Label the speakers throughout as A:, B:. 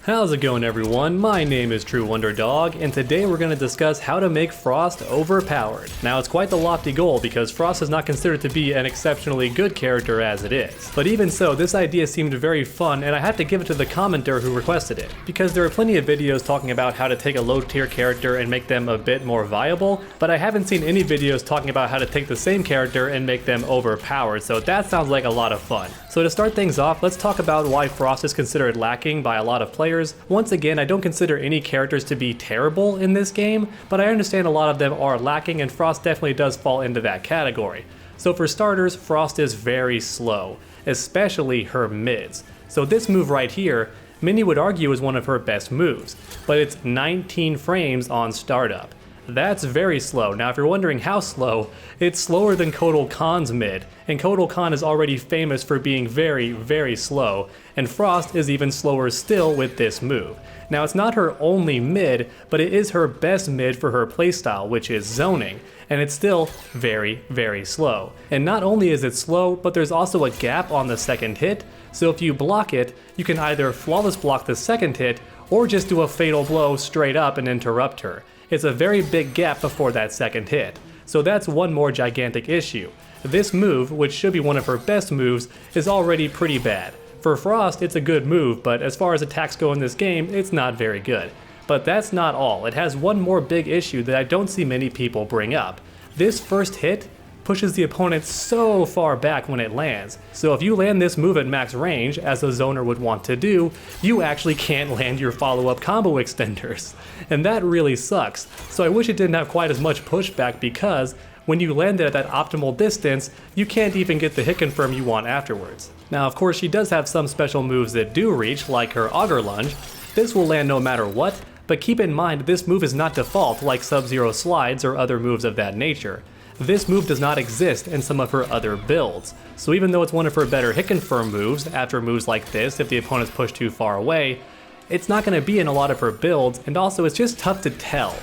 A: How's it going, everyone? My name is True Wonder Dog, and today we're going to discuss how to make Frost overpowered. Now, it's quite the lofty goal because Frost is not considered to be an exceptionally good character as it is. But even so, this idea seemed very fun, and I have to give it to the commenter who requested it, because there are plenty of videos talking about how to take a low tier character and make them a bit more viable, but I haven't seen any videos talking about how to take the same character and make them overpowered, so that sounds like a lot of fun. So to start things off, let's talk about why Frost is considered lacking by a lot of players. Once again, I don't consider any characters to be terrible in this game, but I understand a lot of them are lacking, and Frost definitely does fall into that category. So for starters, Frost is very slow, especially her mids. So this move right here, many would argue is one of her best moves, but it's 19 frames on startup. That's very slow. Now if you're wondering how slow, it's slower than Kotal Khan's mid, and Kotal Khan is already famous for being very, very slow, and Frost is even slower still with this move. Now it's not her only mid, but it is her best mid for her playstyle, which is zoning, and it's still very, very slow. And not only is it slow, but there's also a gap on the second hit, so if you block it, you can either flawless block the second hit, or just do a fatal blow straight up and interrupt her. It's a very big gap before that second hit, so that's one more gigantic issue. This move, which should be one of her best moves, is already pretty bad. For Frost, it's a good move, but as far as attacks go in this game, it's not very good. But that's not all. It has one more big issue that I don't see many people bring up. This first hit pushes the opponent so far back when it lands. So if you land this move at max range, as a zoner would want to do, you actually can't land your follow-up combo extenders. And that really sucks. So I wish it didn't have quite as much pushback, because when you land it at that optimal distance, you can't even get the hit confirm you want afterwards. Now of course she does have some special moves that do reach, like her Auger Lunge. This will land no matter what, but keep in mind this move is not default like Sub-Zero slides or other moves of that nature. This move does not exist in some of her other builds, so even though it's one of her better hit confirm moves after moves like this if the opponent's pushed too far away, it's not going to be in a lot of her builds, and also it's just tough to tell,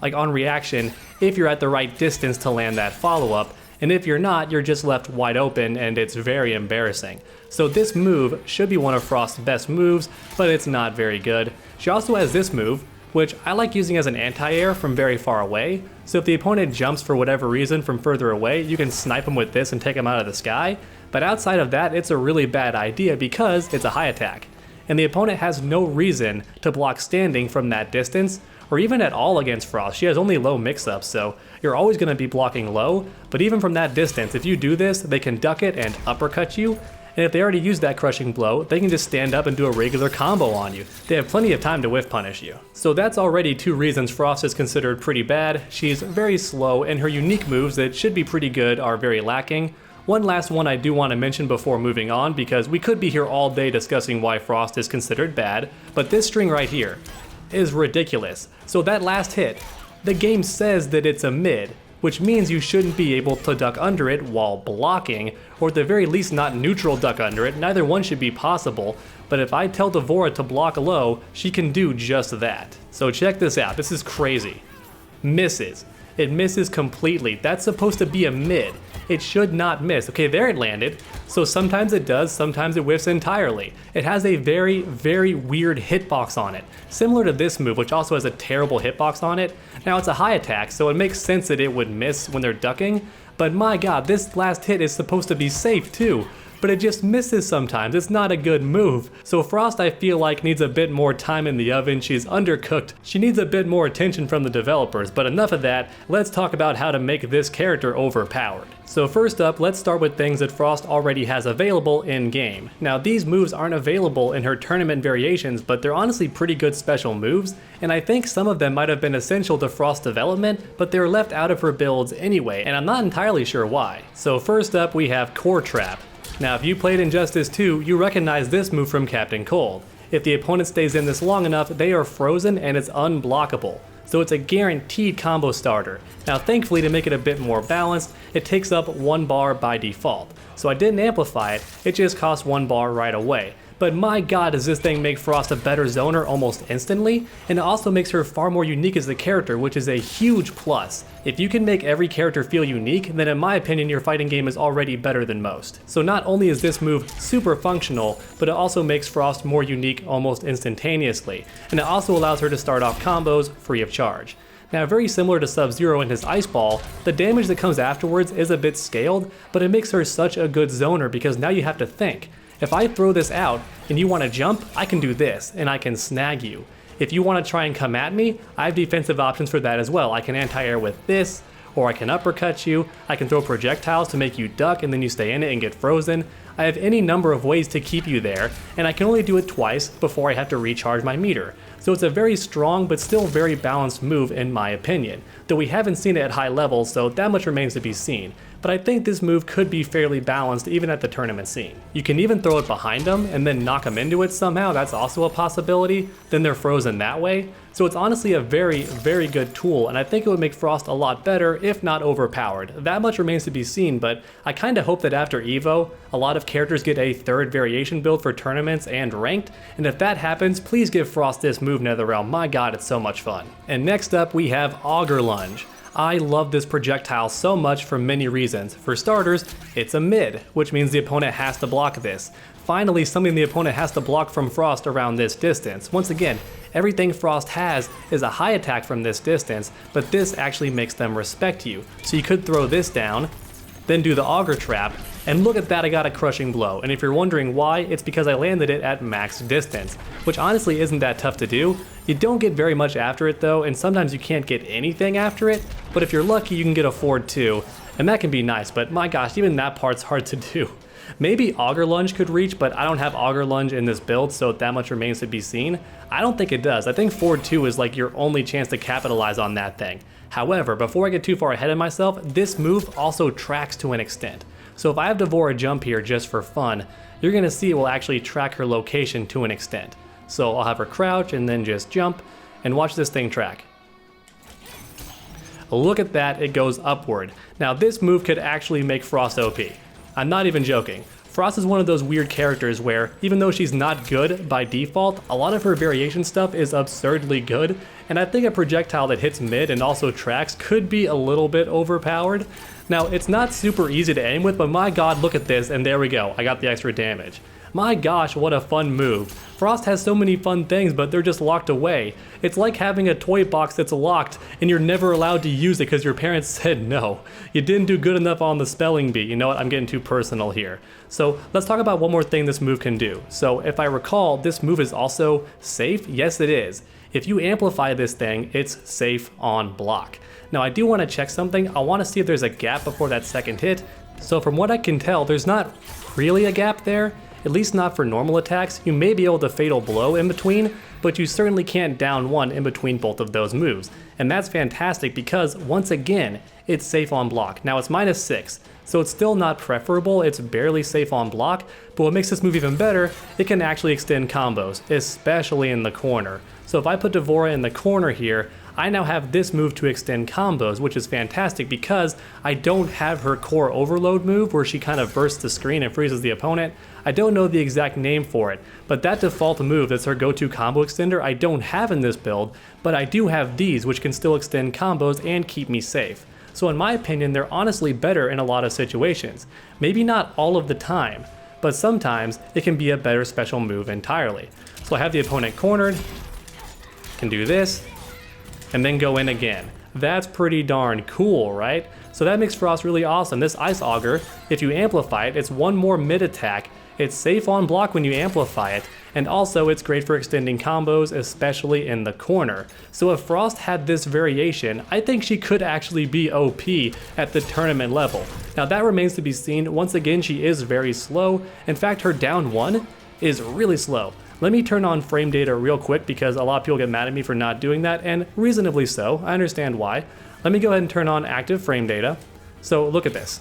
A: like on reaction, if you're at the right distance to land that follow-up, and if you're not, you're just left wide open and it's very embarrassing. So this move should be one of Frost's best moves, but it's not very good. She also has this move, which I like using as an anti-air from very far away, so if the opponent jumps for whatever reason from further away, you can snipe him with this and take him out of the sky, but outside of that it's a really bad idea because it's a high attack, and the opponent has no reason to block standing from that distance, or even at all against Frost. She has only low mix-ups, so you're always going to be blocking low, but even from that distance, if you do this, they can duck it and uppercut you, and if they already used that crushing blow, they can just stand up and do a regular combo on you. They have plenty of time to whiff punish you. So that's already two reasons Frost is considered pretty bad. She's very slow, and her unique moves that should be pretty good are very lacking. One last one I do want to mention before moving on, because we could be here all day discussing why Frost is considered bad, but this string right here is ridiculous. So that last hit, the game says that it's a mid, which means you shouldn't be able to duck under it while blocking, or at the very least not neutral duck under it. Neither one should be possible, but if I tell Devora to block low, she can do just that. So check this out, this is crazy. Misses. It misses completely. That's supposed to be a mid. It should not miss. Okay, there it landed. So sometimes it does, sometimes it whiffs entirely. It has a very, very weird hitbox on it, similar to this move, which also has a terrible hitbox on it. Now it's a high attack, so it makes sense that it would miss when they're ducking, but my god, this last hit is supposed to be safe too. But it just misses sometimes. It's not a good move. So Frost, I feel like, needs a bit more time in the oven. She's undercooked. She needs a bit more attention from the developers, but enough of that. Let's talk about how to make this character overpowered. So first up, let's start with things that Frost already has available in-game. Now these moves aren't available in her tournament variations, but they're honestly pretty good special moves, and I think some of them might have been essential to Frost's development, but they're left out of her builds anyway, and I'm not entirely sure why. So first up, we have Tor Trap. Now if you played Injustice 2, you recognize this move from Captain Cold. If the opponent stays in this long enough, they are frozen and it's unblockable. So it's a guaranteed combo starter. Now thankfully, to make it a bit more balanced, it takes up 1 bar by default. So I didn't amplify it, it just costs 1 bar right away. but my god does this thing make Frost a better zoner almost instantly, and it also makes her far more unique as a character, which is a huge plus. If you can make every character feel unique, then in my opinion your fighting game is already better than most. So not only is this move super functional, but it also makes Frost more unique almost instantaneously, and it also allows her to start off combos free of charge. Now, very similar to Sub-Zero and his Ice Ball, the damage that comes afterwards is a bit scaled, but it makes her such a good zoner because now you have to think. If I throw this out and you want to jump, I can do this and I can snag you. If you want to try and come at me, I have defensive options for that as well. I can anti-air with this, or I can uppercut you, I can throw projectiles to make you duck and then you stay in it and get frozen. I have any number of ways to keep you there, and I can only do it twice before I have to recharge my meter. So it's a very strong but still very balanced move in my opinion, though we haven't seen it at high levels, so that much remains to be seen. But I think this move could be fairly balanced even at the tournament scene. You can even throw it behind them and then knock them into it somehow, that's also a possibility, then they're frozen that way. So it's honestly a very, very good tool, and I think it would make Frost a lot better, if not overpowered. That much remains to be seen, but I kinda hope that after Evo, a lot of characters get a third variation build for tournaments and ranked, and if that happens, please give Frost this move, NetherRealm. My god, it's so much fun. And next up, we have Auger Lunge. I love this projectile so much for many reasons. For starters, it's a mid, which means the opponent has to block this. Finally, something the opponent has to block from Frost around this distance. Once again, everything Frost has is a high attack from this distance, but this actually makes them respect you. So you could throw this down, then do the Auger Trap, and look at that, I got a crushing blow. And if you're wondering why, it's because I landed it at max distance, which honestly isn't that tough to do. You don't get very much after it though, and sometimes you can't get anything after it, but if you're lucky you can get a forward too, and that can be nice, but my gosh, even that part's hard to do. Maybe Auger Lunge could reach, but I don't have Auger Lunge in this build, so that much remains to be seen. I don't think it does. I think forward 2 is like your only chance to capitalize on that thing. However, before I get too far ahead of myself, this move also tracks to an extent. So if I have Devora jump here just for fun, you're gonna see it will actually track her location to an extent. So I'll have her crouch and then just jump, and watch this thing track. Look at that, it goes upward. Now this move could actually make Frost OP. I'm not even joking. Frost is one of those weird characters where, even though she's not good by default, a lot of her variation stuff is absurdly good, and I think a projectile that hits mid and also tracks could be a little bit overpowered. Now, it's not super easy to aim with, but my god, look at this, and there we go, I got the extra damage. My gosh, what a fun move. Frost has so many fun things, but they're just locked away. It's like having a toy box that's locked and you're never allowed to use it because your parents said no. You didn't do good enough on the spelling bee. You know what, I'm getting too personal here. So let's talk about one more thing this move can do. So if I recall, this move is also safe. Yes, it is. If you amplify this thing, it's safe on block. Now I do want to check something. I want to see if there's a gap before that second hit. So from what I can tell, there's not really a gap there. At least not for normal attacks. You may be able to fatal blow in between, but you certainly can't down one in between both of those moves. And that's fantastic because, once again, it's safe on block. Now it's -6, so it's still not preferable, it's barely safe on block, but what makes this move even better, it can actually extend combos, especially in the corner. So if I put Devora in the corner here, I now have this move to extend combos, which is fantastic because I don't have her core overload move where she kind of bursts the screen and freezes the opponent. I don't know the exact name for it, but that default move that's her go-to combo extender I don't have in this build, but I do have these which can still extend combos and keep me safe. So in my opinion, they're honestly better in a lot of situations. Maybe not all of the time, but sometimes it can be a better special move entirely. So I have the opponent cornered, can do this, and then go in again. That's pretty darn cool, right? So that makes Frost really awesome. This Ice Auger, if you amplify it, it's one more mid attack. It's safe on block when you amplify it, and also it's great for extending combos, especially in the corner. So if Frost had this variation, I think she could actually be OP at the tournament level. Now that remains to be seen. Once again, she is very slow. In fact, her down one is really slow. Let me turn on frame data real quick because a lot of people get mad at me for not doing that, and reasonably so. I understand why. Let me go ahead and turn on active frame data. So look at this.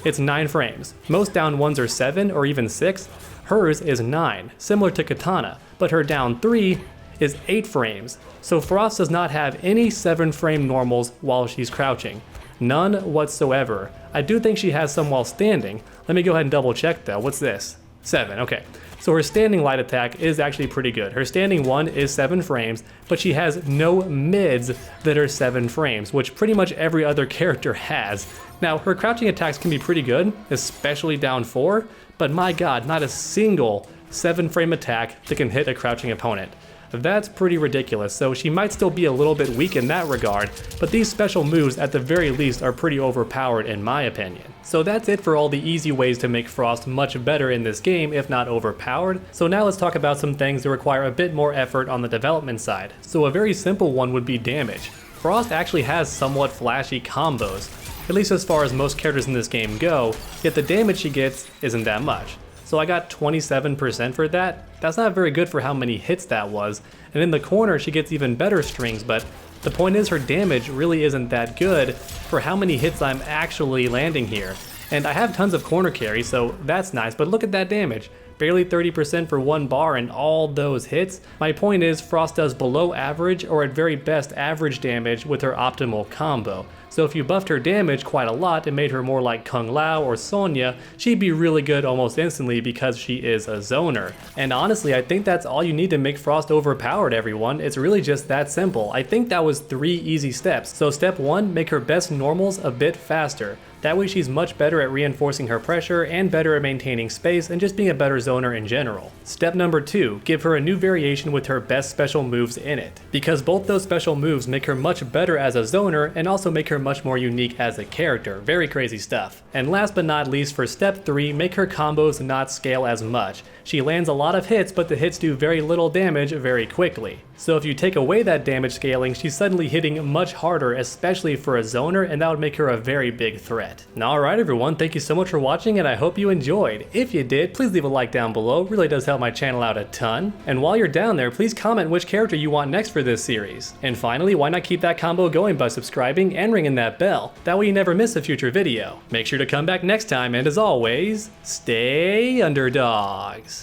A: It's 9 frames. Most down ones are 7 or even 6. Hers is 9, similar to Katana, but her down 3 is 8 frames. So Frost does not have any 7 frame normals while she's crouching. None whatsoever. I do think she has some while standing. Let me go ahead and double check though. What's this? 7, okay. So her standing light attack is actually pretty good. Her standing 1 is 7 frames, but she has no mids that are 7 frames, which pretty much every other character has. Now, her crouching attacks can be pretty good, especially down 4, but my god, not a single 7 frame attack that can hit a crouching opponent. That's pretty ridiculous, so she might still be a little bit weak in that regard, but these special moves at the very least are pretty overpowered in my opinion. So that's it for all the easy ways to make Frost much better in this game, if not overpowered. So now let's talk about some things that require a bit more effort on the development side. So a very simple one would be damage. Frost actually has somewhat flashy combos, at least as far as most characters in this game go, yet the damage she gets isn't that much. So I got 27% for that. That's not very good for how many hits that was. And in the corner she gets even better strings, but the point is her damage really isn't that good for how many hits I'm actually landing here. And I have tons of corner carry, so that's nice, but look at that damage. Barely 30% for 1 bar and all those hits. My point is Frost does below average or at very best average damage with her optimal combo. So if you buffed her damage quite a lot and made her more like Kung Lao or Sonya, she'd be really good almost instantly because she is a zoner. And honestly, I think that's all you need to make Frost overpowered, everyone. It's really just that simple. I think that was 3 easy steps. So step 1, make her best normals a bit faster. That way she's much better at reinforcing her pressure and better at maintaining space and just being a better zoner in general. Step number 2, give her a new variation with her best special moves in it. Because both those special moves make her much better as a zoner and also make her much more unique as a character. Very crazy stuff. And last but not least, for step 3, make her combos not scale as much. She lands a lot of hits, but the hits do very little damage very quickly. So if you take away that damage scaling, she's suddenly hitting much harder, especially for a zoner, and that would make her a very big threat. Now, alright everyone, thank you so much for watching, and I hope you enjoyed. If you did, please leave a like down below, it really does help my channel out a ton. And while you're down there, please comment which character you want next for this series. And finally, why not keep that combo going by subscribing and ringing that bell? That way you never miss a future video. Make sure to come back next time, and as always, stay underdogs.